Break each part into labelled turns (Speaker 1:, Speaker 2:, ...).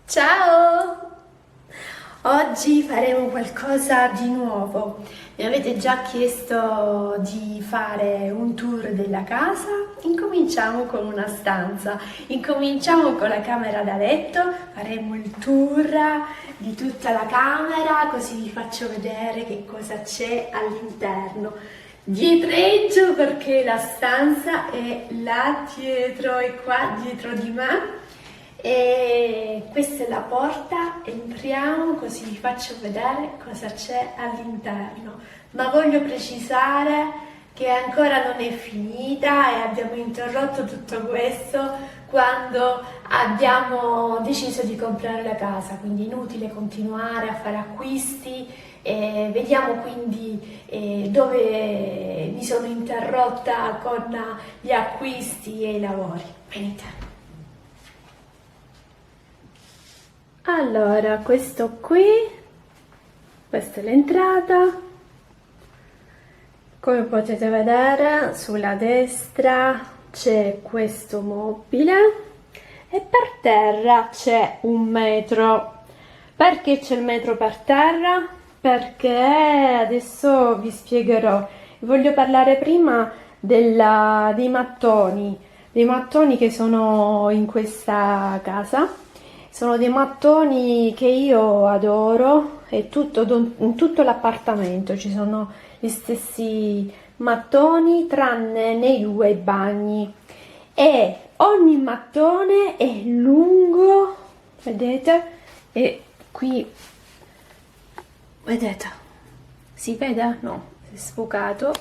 Speaker 1: Ciao! Oggi faremo qualcosa di nuovo. Mi avete già chiesto di fare un tour della casa. Incominciamo con una stanza. Incominciamo con la camera da letto. Faremo il tour di tutta la camera, così vi faccio vedere che cosa c'è all'interno. Dietreggio perché la stanza è là dietro, è qua dietro di me. E questa è la porta, entriamo così vi faccio vedere cosa c'è all'interno, ma voglio precisare che ancora non è finita e abbiamo interrotto tutto questo quando abbiamo deciso di comprare la casa, quindi inutile continuare a fare acquisti. Vediamo quindi dove mi sono interrotta con gli acquisti e i lavori. Venite. Allora, questo qui, questa è l'entrata. Come potete vedere, sulla destra c'è questo mobile e per terra c'è un metro. Perché c'è il metro per terra? Perché adesso vi spiegherò. Voglio parlare prima dei mattoni che sono in questa casa. Sono dei mattoni che io adoro, e in tutto l'appartamento ci sono gli stessi mattoni tranne nei due bagni, e ogni mattone è lungo, vedete? E qui, vedete? Si vede? No, si è sfocato.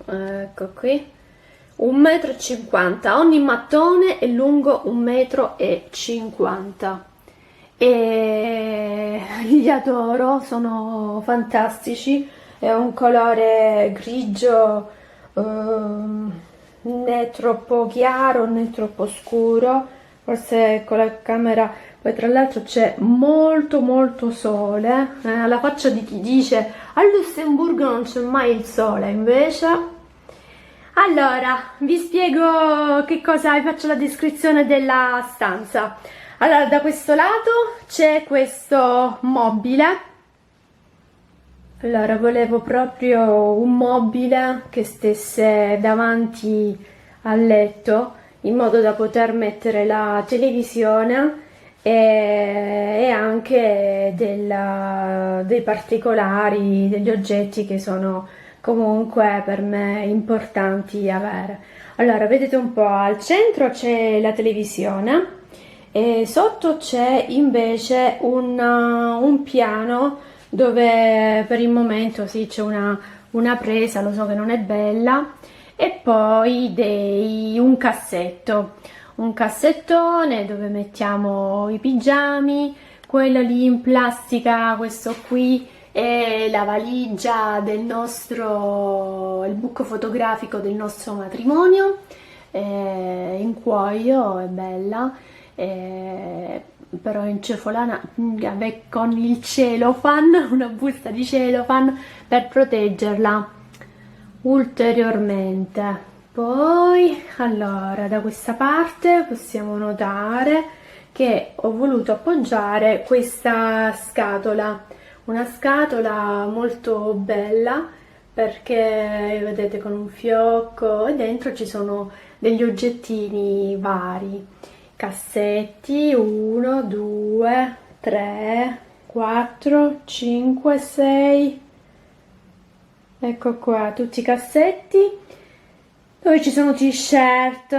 Speaker 1: Ecco qui. 1,50 m, ogni mattone è lungo 1,50 m e li adoro, sono fantastici. È un colore grigio, né troppo chiaro né troppo scuro, forse con la camera. Poi tra l'altro c'è molto sole, alla faccia di chi dice a Lussemburgo non c'è mai il sole, invece. Allora, vi spiego che cosa, vi faccio la descrizione della stanza. Allora, da questo lato c'è questo mobile. Allora, volevo proprio un mobile che stesse davanti al letto, in modo da poter mettere la televisione e anche dei particolari, degli oggetti che sono comunque per me importanti avere. Allora, vedete un po', al centro c'è la televisione e sotto c'è invece un piano dove per il momento sì, c'è una presa, lo so che non è bella, e poi un cassettone dove mettiamo i pigiami, quello lì in plastica, questo qui è la valigia del nostro, il book fotografico del nostro matrimonio, in cuoio, è bella, però in cefolana, con il cellophane, una busta di cellophane per proteggerla ulteriormente. Poi, allora, da questa parte possiamo notare che ho voluto appoggiare questa scatola, una scatola molto bella perché vedete, con un fiocco, e dentro ci sono degli oggettini vari, cassetti, 1, 2, 3, 4, 5, 6, ecco qua tutti i cassetti dove ci sono t-shirt,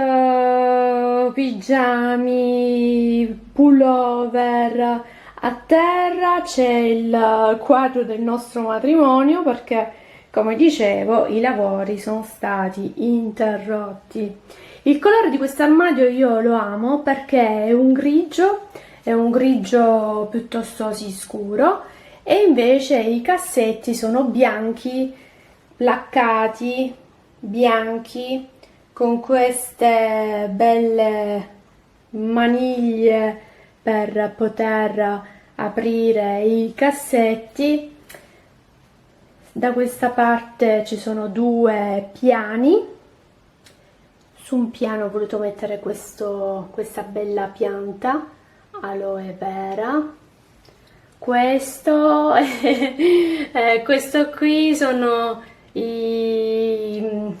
Speaker 1: pigiami, pullover. A terra c'è il quadro del nostro matrimonio perché, come dicevo, i lavori sono stati interrotti. Il colore di questo armadio io lo amo perché è un grigio piuttosto sì, scuro, e invece i cassetti sono bianchi, laccati, bianchi, con queste belle maniglie per poter aprire i cassetti. Da questa parte ci sono due piani. Su un piano ho voluto mettere questa bella pianta aloe vera. Questo questo qui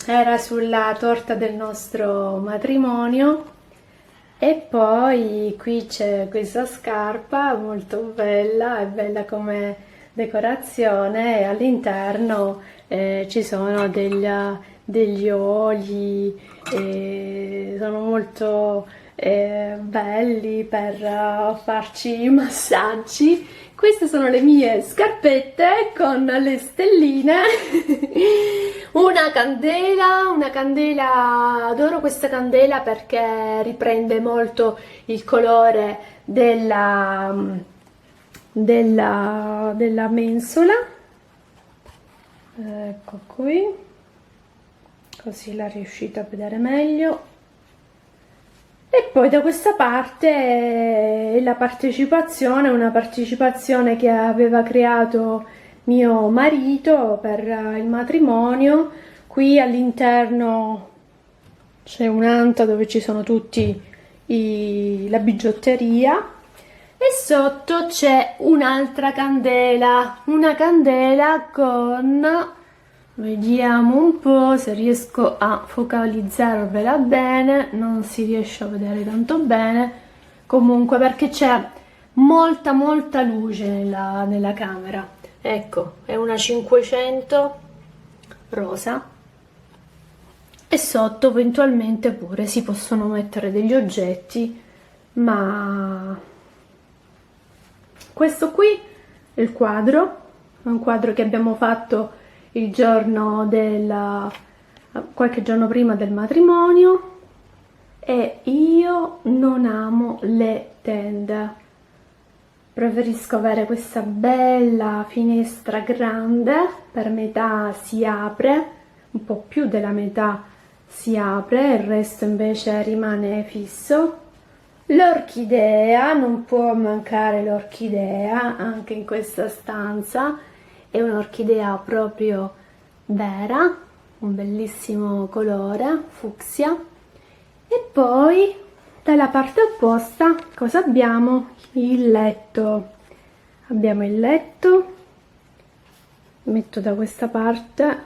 Speaker 1: era sulla torta del nostro matrimonio. E poi qui c'è questa scarpa molto bella, è bella come decorazione, e all'interno ci sono degli oli, sono molto belli per farci i massaggi. Queste sono le mie scarpette con le stelline. Una candela, adoro questa candela perché riprende molto il colore della mensola. Ecco qui, così la riuscite a vedere meglio. E poi da questa parte la partecipazione, una partecipazione che aveva creato mio marito per il matrimonio. Qui all'interno c'è un'anta dove ci sono tutti la bigiotteria, e sotto c'è un'altra candela, una candela con, vediamo un po' se riesco a focalizzarvela bene, non si riesce a vedere tanto bene, comunque perché c'è molta luce nella camera. Ecco, è una 500 rosa, e sotto eventualmente pure si possono mettere degli oggetti, ma questo qui è il quadro, è un quadro che abbiamo fatto il giorno qualche giorno prima del matrimonio, e io non amo le tende. Preferisco avere questa bella finestra grande, per metà si apre, un po' più della metà si apre, il resto invece rimane fisso. L'orchidea, non può mancare l'orchidea anche in questa stanza, è un'orchidea proprio vera, un bellissimo colore, fucsia. E poi dalla parte opposta cosa abbiamo? Il letto. Abbiamo il letto, metto da questa parte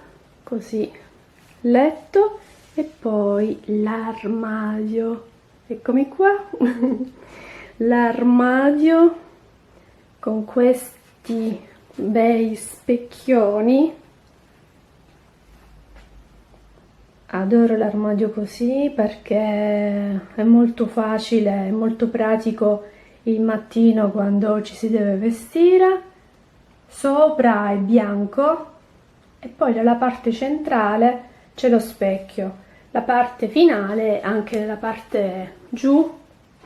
Speaker 1: così letto, e poi l'armadio, eccomi qua. L'armadio con questi bei specchioni. Adoro l'armadio così perché è molto facile, è molto pratico il mattino quando ci si deve vestire. Sopra è bianco e poi nella parte centrale c'è lo specchio. La parte finale, anche nella parte giù,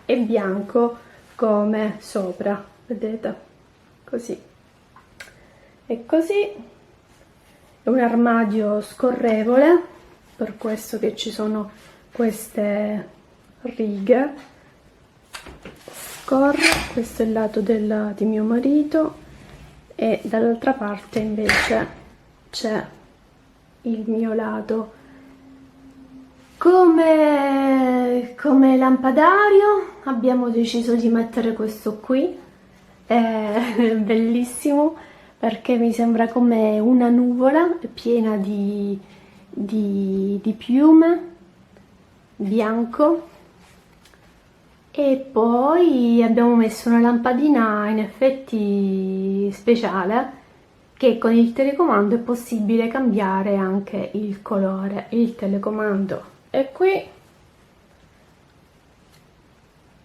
Speaker 1: è bianco come sopra, vedete? Così. E così è un armadio scorrevole, per questo che ci sono queste righe. Scorre, questo è il lato di mio marito, e dall'altra parte invece c'è il mio lato. Come lampadario abbiamo deciso di mettere questo qui, è bellissimo perché mi sembra come una nuvola piena di piume bianco. E poi abbiamo messo una lampadina in effetti speciale, che con il telecomando è possibile cambiare anche il colore. Il telecomando è qui,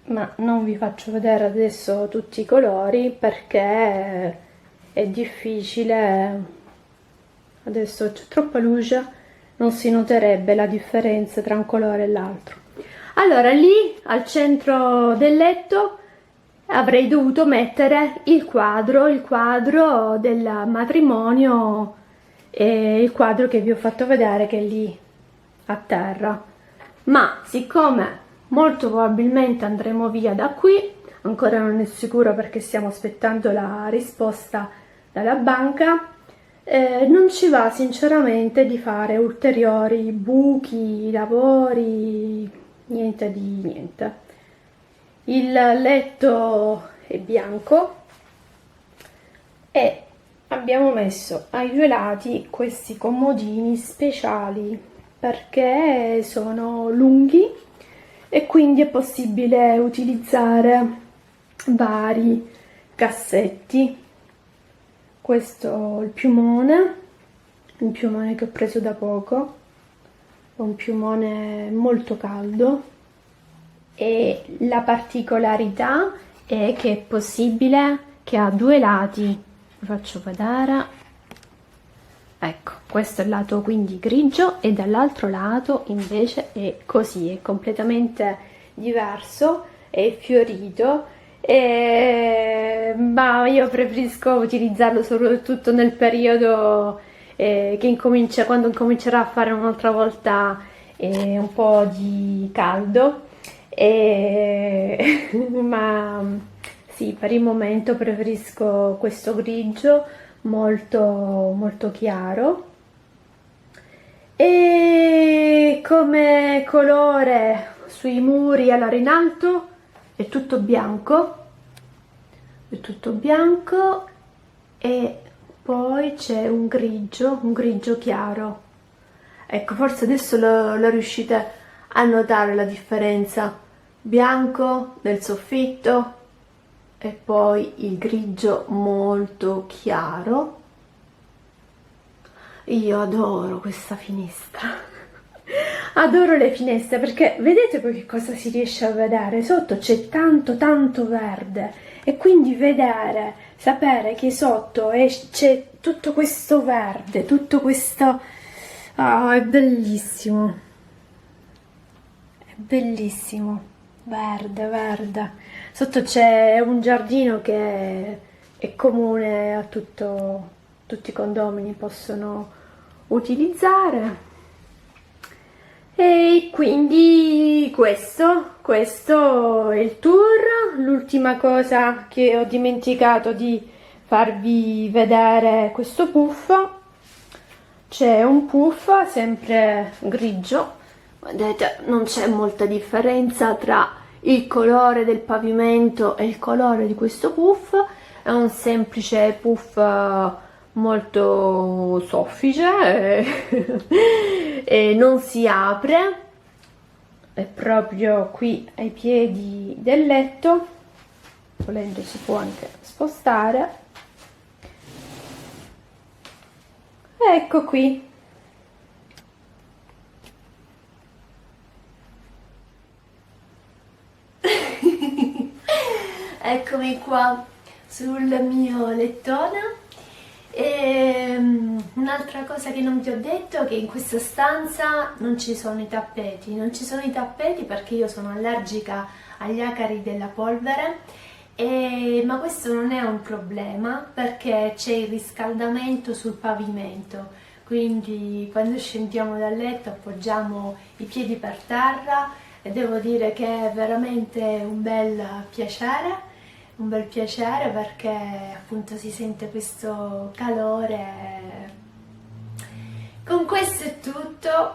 Speaker 1: ma non vi faccio vedere adesso tutti i colori perché è difficile, adesso c'è troppa luce, non si noterebbe la differenza tra un colore e l'altro. Allora, lì al centro del letto avrei dovuto mettere il quadro del matrimonio, e il quadro che vi ho fatto vedere che è lì a terra. Ma siccome molto probabilmente andremo via da qui, ancora non è sicuro perché stiamo aspettando la risposta dalla banca, non ci va sinceramente di fare ulteriori buchi, lavori, niente di niente. Il letto è bianco e abbiamo messo ai due lati questi comodini speciali perché sono lunghi e quindi è possibile utilizzare vari cassetti. Questo è il piumone che ho preso da poco, è un piumone molto caldo e la particolarità è che è possibile che ha due lati. Vi faccio vedere. Ecco, questo è il lato quindi grigio e dall'altro lato invece è così, è completamente diverso, è fiorito, ma io preferisco utilizzarlo soprattutto nel periodo quando incomincerà a fare un'altra volta un po' di caldo, ma sì, per il momento preferisco questo grigio molto molto chiaro. E come colore sui muri, allora in alto è tutto bianco, e poi c'è un grigio chiaro. Ecco, forse adesso lo riuscite a notare la differenza: bianco nel soffitto e poi il grigio molto chiaro. Io adoro questa finestra, adoro le finestre perché vedete poi che cosa si riesce a vedere? Sotto c'è tanto verde e quindi sapere che sotto c'è tutto questo verde, tutto questo... Oh, è bellissimo, verde. Sotto c'è un giardino che è comune a tutti i condomini possono utilizzare. E quindi questo è il tour. L'ultima cosa che ho dimenticato di farvi vedere, questo puff. C'è un puff sempre grigio, vedete, non c'è molta differenza tra il colore del pavimento e il colore di questo puff. È un semplice puff molto soffice e non si apre, è proprio qui ai piedi del letto, volendo si può anche spostare. Ecco qui. Eccomi qua sul mio lettone. E un'altra cosa che non vi ho detto è che in questa stanza non ci sono i tappeti, perché io sono allergica agli acari della polvere, ma questo non è un problema perché c'è il riscaldamento sul pavimento, quindi quando scendiamo dal letto appoggiamo i piedi per terra e devo dire che è veramente un bel piacere perché appunto si sente questo calore. Con questo è tutto.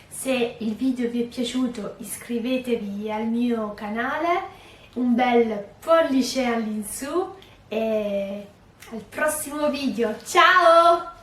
Speaker 1: Se il video vi è piaciuto iscrivetevi al mio canale, un bel pollice all'insù e al prossimo video. Ciao!